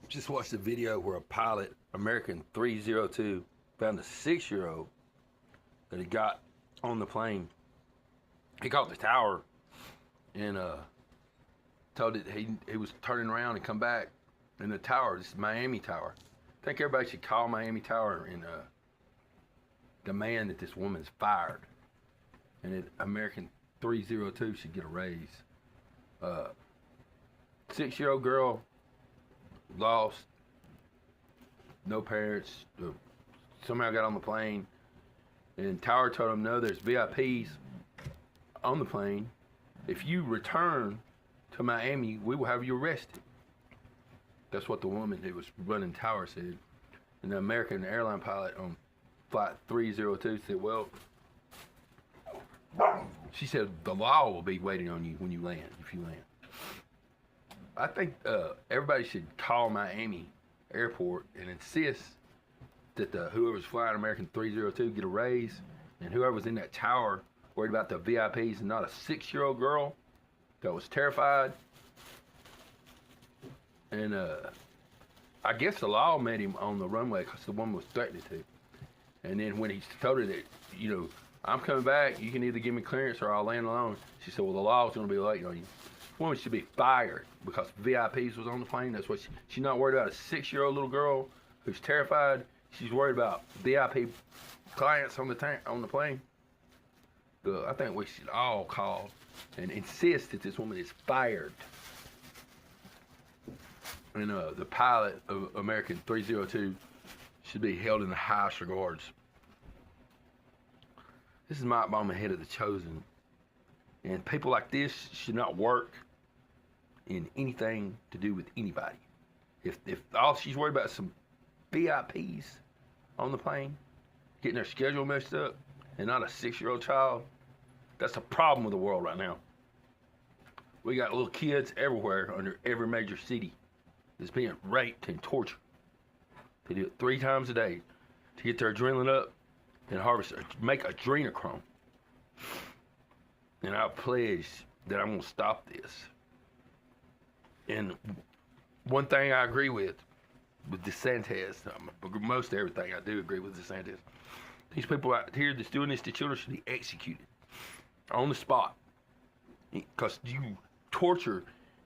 Just watched a video where a pilot, American 302, found a 6-year-old that he got on the plane. He caught the tower and told it he was turning around and come back. And the tower, this is Miami Tower. I think everybody should call Miami Tower and demand that this woman's fired. And that American 302 should get a raise. 6-year-old girl lost, no parents, somehow got on the plane, and Tower told him, no, there's VIPs on the plane. If you return to Miami, we will have you arrested. That's what the woman who was running Tower said. And the American airline pilot on flight 302 said, well, she said the law will be waiting on you when you land, if you land. I think everybody should call Miami Airport and insist that whoever's flying American 302 get a raise, and whoever's in that tower worried about the VIPs and not a 6-year-old girl that was terrified. And I guess the law met him on the runway because the woman was threatening to. And then when he told her that, you know, I'm coming back, you can either give me clearance or I'll land alone, she said, well, the law's going to be waiting on you. Woman should be fired because VIPs was on the plane. That's what she's not worried about a 6-year-old little girl who's terrified. She's worried about VIP clients on the plane. I think we should all call and insist that this woman is fired. And the pilot of American 302 should be held in the highest regards. This is Mike Bauman, head of The Chosen. And people like this should not work in anything to do with anybody. If all she's worried about is some VIPs on the plane, getting their schedule messed up, and not a 6-year-old child, that's a problem with the world right now. We got little kids everywhere under every major city that's being raped and tortured. They do it 3 times a day to get their adrenaline up and make adrenochrome. And I pledge that I'm going to stop this. And one thing I agree with DeSantis, most everything I do agree with DeSantis. These people out here that's doing this to children should be executed on the spot. Because you torture,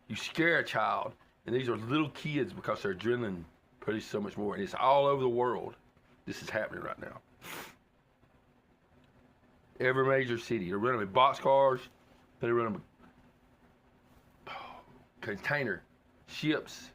you scare a child, and these are little kids because their adrenaline produces so much more. And it's all over the world. This is happening right now. Every major city. They're running with boxcars. They're running with container ships